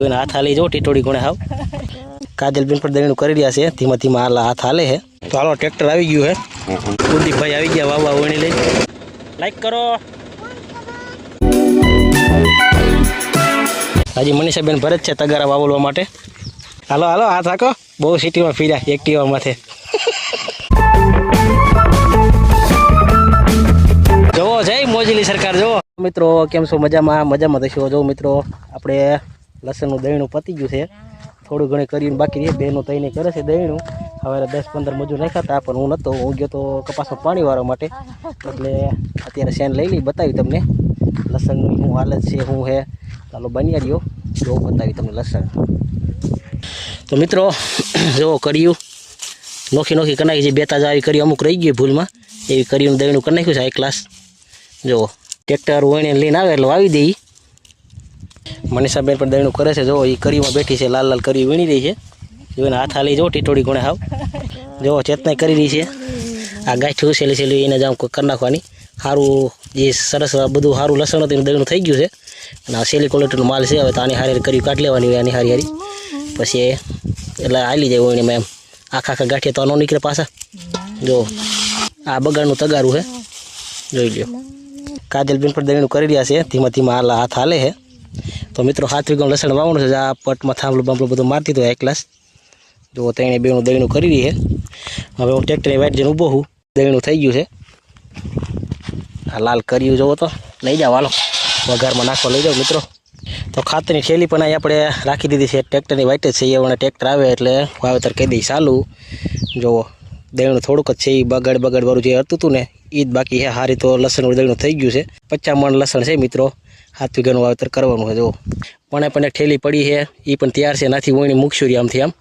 हाथ हाली जो टीटोड़ी गुणे हाव काजलबेन पर देणु करी रह्या छे धीमा धीमा हाथ हाले है। तो हालो ट्रेक्टर आई गયું है कुलदीप भाई आई गया वावा वणी लई लाइक करो हजी मनीषाबेन भरत छे तगारा वावलवा माटे। हालो हालो हाथ हाको बहु सिटी में फीर्या एक्टिवा माथे जो जय मोजीली सरकार जो मित्रों केम छो मजा में थशो जो मित्रों आपणे लसण दहीणुं पती गयुं छे थोड़ું ઘણી કરીને बाकी रही बेनो तईने करे छे दहीणुं हवारे 10-15 मजूर राख्या हता पण हूँ नतो हूँ गयो तो कपासमां पाणी वाळवा माटे એટલે અત્યારે સેન લઈ લઈ બતાવી તમને લસણની શું હાલત છે શું હે ચાલો બન્યા રહ્યો જો બતાવી તમને લસણ। તો મિત્રો જો કર્યું નોખી નોખી કરી નાખી છે બે તાજા આવી કરી અમુક રહી ગઈ ભૂલમાં એવી કરીને દહીણું કરી નાખ્યું છે હાઈ ક્લાસ। જો ટ્રેક્ટર વણીને લઈને આવે એટલે વાવી દઈ मनीषाबेन पर दहीणुं करे छे जो ई करीमां बैठी छे लाल लाल करी वीणी रही छे जोईने हाथ हाली जो टीटोड़ी गुणे हाव जो चेतना करी रही छे आ गांठियों सेली सेली एने जाम कर नाखवानी सारूं जे सरस बधुं सारूं लसण हतुं दहीणुं थई गयुं छे अने आ सेली क्वॉलिटीनुं माल छे हवे तो आनी हारी करी काढी लेवानी होय आनी हारी हारी पछी એટલે હાલી જાય વણીમાં એમ આખા આખા ગાંઠિયા તો ન નીકળે પાછા। જો આ બગાડનું તગારું છે જોઈ લ્યો કાજલબેન પર દહીણું કરી રહ્યા છે ધીમા ધીमा હાથ હાલે છે। तो मित्रों 7 वीघा लसण वावणुं छे आ पट में थांभलो बांभलो बधुं मारी दीधो एक क्लास जो तेणे बेનું दहीणुं करी रही है। हवे हूँ ट्रेक्टर वाइट जने ऊभो हूँ दहीणुं थई गयुं छे आ लाल कर्યું जोवो तो लई जाओ हालो वघारमां नाखवा लई जाओ मित्रों। तो खातरनी थैली पण અહીં આપણે રાખી દીધી છે ટ્રેક્ટરની વાઈટ જ છે એ ટ્રેક્ટર આવે એટલે વાવેતર કરી દઈ ચાલુ। જોવો દહીણું થોડુંક જ છે એ બગાડ વાળું જે હતું ને એ જ બાકી છે હારી તો લસણ દહીણું થઈ ગયું છે 50 મણ લસણ છે મિત્રો 7 વીઘાનું વાવેતર કરવાનું છે। જો પણ એક થેલી પડી છે એ પણ તૈયાર છે નાથી વણી મૂકશું આમથી આમ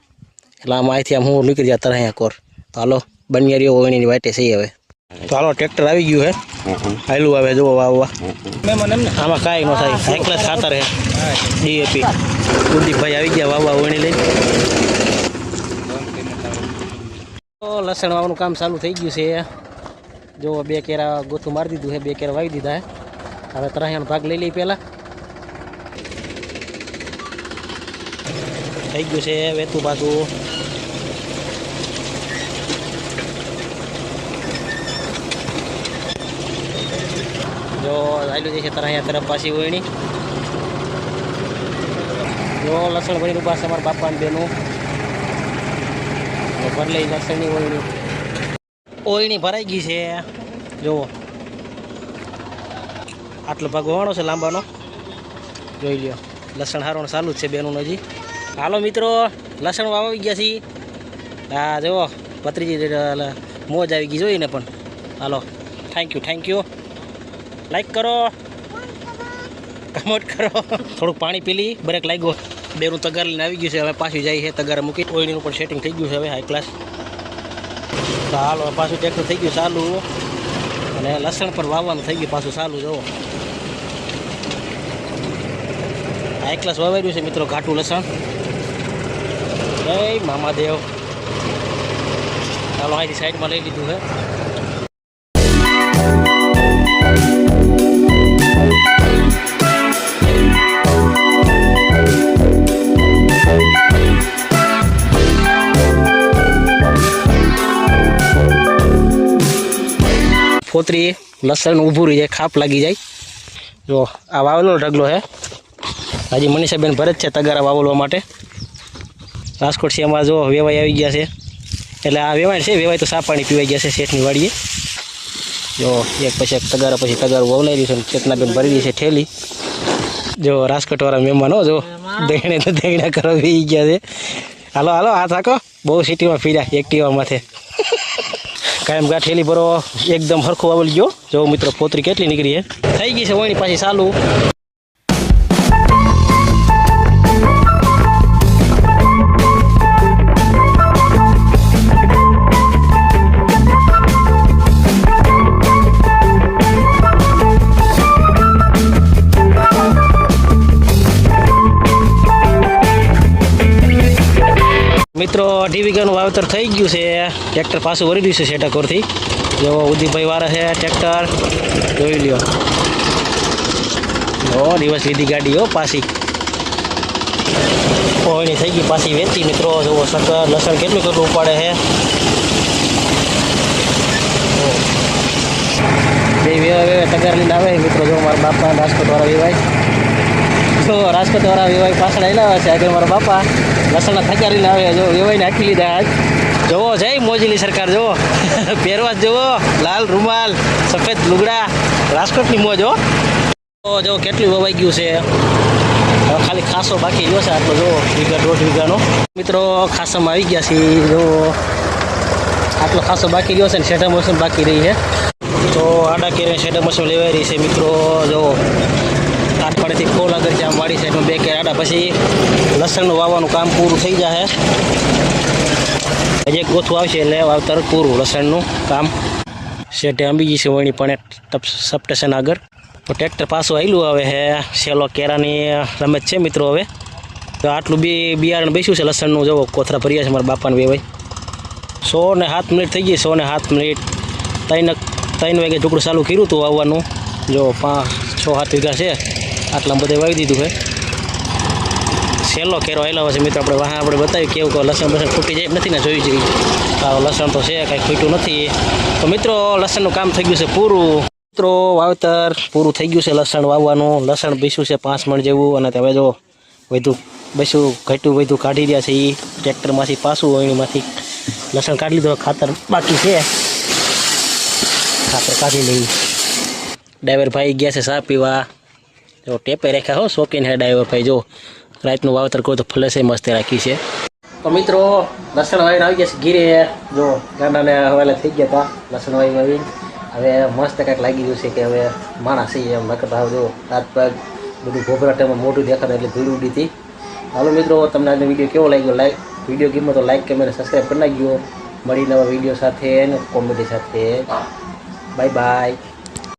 એટલે આમ અહીંથી આમ હું નીકળી જા તરહ્યા કોર તો હાલો બન્યા રહ્યો વણીની વાટે છે હવે। તો હાલો ટ્રેક્ટર આવી ગયું છે હાલું આવે જો વાવવા આમાં કાંઈ ન થાય હાઈ ક્લાસ ખાતર છે ડીએપી કુલદીપભાઈ આવી ગયા વાવવા વણી લઈ। તો લસણ વાવવાનું કામ ચાલુ થઈ ગયું છે જો 2 કેરા ગોથું મારી દીધું છે 2 કેરા વાવી દીધા છે। હવે તરહ્યાનો ભાગ લઈ લઈ પહેલાં થઈ ગયું છે વેતું પાછું જો આવેલું જે છે તરહ્યા તરફ પાછી વણી જો લસણ ભરીને ઉભા છે અમારા બાપા ને બેનું ભર લઈ લસણની ઓયણી ભરાઈ ગઈ છે જુઓ આટલો ભાગ વાળો છે લાંબાનો જોઈ લ્યો લસણ હારવાનું ચાલુ જ છે બેનું હજી। હાલો મિત્રો લસણ વાવી ગયા છીએ હા જુઓ ભત્રીજી મોજ આવી ગઈ જોઈને પણ હાલો થેન્ક યુ લાઈક કરો કમેન્ટ કરો થોડુંક પાણી પી લઈ બ્રેક લાગ્યો બેનું તગાર લઈને આવી ગયું છે હવે પાછું જાય છે તગાર મૂકી ઓયણીનું પણ સેટિંગ થઈ ગયું છે હવે હાઈ ક્લાસ। તો હાલો પાછું ટ્રેક્ટર થઈ ગયું ચાલુ અને લસણ પર વાવવાનું થઈ ગયું પાછું ચાલુ જુઓ હાઈ ક્લાસ વાવાયું છે મિત્રો ઘાટું લસણ જય મામાદેવ। ચાલો અહીંથી સાઈડમાં લઈ લીધું છે। પોતરી લસણ ઊભું રહી જાય ખાપ લાગી જાય જો આ વાવેલો ઢગલો છે હજી મનીષાબેન ભરત છે તગારા વાવલવા માટે રાજકોટ છે એમાં જો વેવાઈ આવી ગયા છે એટલે આ વેવાય છે વેવાય તો સાફ પાણી પીવાઈ ગયા છે શેઠની વાડીએ જો એક પછી એક તગારા પછી તગારું વવલાઈ રહ્યું છે ચેતનાબેન ભરી રહી છે થેલી જો રાજકોટવાળા મહેમાનો જો દહીણે તો દહીણા કરવા વી ગયા છે। હાલો હાલો હાથ હાકો બહુ સિટીમાં ફીર્યા એક્ટિવા માથે કાયમ ગાંઠેલી ભરો એકદમ હરખું વાવલી ગયો જો મિત્રો પોતરી કેટલી નીકળી છે થઈ ગઈ છે વણી પાછી ચાલુ। મિત્રો 2 વીઘાનું વાવેતર થઈ ગયું છે ટ્રેક્ટર પાછું વરી રહ્યું છે શેટાકોરથી જો ઉદીપભાઈ વાળા છે ટ્રેક્ટર જોઈ લ્યો ઓ દિવસ લીધી ગાડી હો પાછી। વણી થઈ ગઈ પાછી વેચી મિત્રો. જુઓ શક્કર લસણ કેટલું કેટલું ઉપાડે છે. બે વેવાય તગાર લઈને આવે મિત્રો. જો મારા બાપા રાજકોટવાળા વેવાય, જો રાજકોટવાળા વેવાય પાછળ આવેલા આવે છે. આગળ મારા બાપા લસણના તગાર લઈને આવે. જો વેવાઈને આખી લીધા આજ. જુઓ જય મોજીલી સરકાર. જુઓ પહેરવા જુઓ, લાલ રૂમાલ, સફેદ લુગડા, રાજકોટની મોજ. જો કેટલું વવાઈ ગયું છે. ખાલી ખાસો બાકી ગયો છે આટલો. જો વીઘા 1.5 વીઘાનો મિત્રો ખાસામાં આવી ગયા છે. જો આટલો ખાસો બાકી ગયો છે ને શેઢા મોસમ બાકી રહી છે. તો આડા કેરે શેઢા મોસમ લેવાઈ રહી છે મિત્રો. જો આઠવાડિયાથી ફોલ આગળ છે. આમ વાડી સાઈડમાં 2 કેર આડા પછી લસણનું વાવવાનું કામ પૂરું થઈ જશે. હજી એક ગોથું આવશે એટલે વાવતર પૂરું લસણનું કામ. શેઢે આંબી ગઈ છે વણી પણ સબસ્ટેશન આગળ. તો ટ્રેક્ટર પાછું આવેલું આવે છે. સેલો કેરાની રમત છે મિત્રો. હવે તો આટલું બિયારણ બેસ્યું છે લસણનું. જવો કોથરા ભર્યા છે મારા બાપાને વેવાય. 107 મિનિટ થઈ ગઈ. 107 મિનિટ. 3 વાગે ઢુકડું ચાલુ કર્યું હતું વાવવાનું. જો 5-6-7 વીઘા છે. આટલા બધે વાવી દીધું છે. સેલો કેરો આવેલા છે મિત્રો. આપણે બતાવ્યું કેવું કે લસણ ફૂટી જાય નથી ને. જોઈ જઈએ લસણ તો છે, કાંઈ ખૂટ્યું નથી. તો મિત્રો લસણનું કામ થઈ ગયું છે પૂરું. મિત્રો વાવતર પૂરું થઈ ગયું છે લસણ વાવવાનું. લસણ બેસ્યું છે 5 મણ જેવું. અને હવે જો વધુ બેસ્યું ઘટ્યું વધુ કાઢી રહ્યા છે. એ ટ્રેક્ટરમાંથી પાછું વણીમાંથી લસણ કાઢી લીધું. ખાતર બાકી છે, ખાતર કાઢી લઈ. ડ્રાઈવર ભાઈ ગયા છે ચા પીવા. જો ટેપે રાખ્યા હો, શોખીન હે ડ્રાઈવર ભાઈ. જો રાતનું વાવતર કહું તો ફલેસે મસ્ત રાખી છે. તો મિત્રો લસણ વાવીને આવી ગયા છે ઘીરે. જો ગાંડાને હવાલે થઈ ગયા હતા લસણ વાવીને. હવે મસ્ત કાંઈક લાગી ગયું છે કે હવે માણસ છે એમ. નકર જો રાત પગ બધું ઘોઘરાટામાં મોઢું દેખાતું એટલે ધૂળ ઉડી હતી. હાલો મિત્રો તમને આજનો વિડીયો કેવો લાગ્યો? વિડીયો ગમ્યો તો લાઈક કમેન્ટ સબસ્ક્રાઈબ કરી નાખજો. મળી નવા વિડીયો સાથે અને કોમેડી સાથે. Bye bye.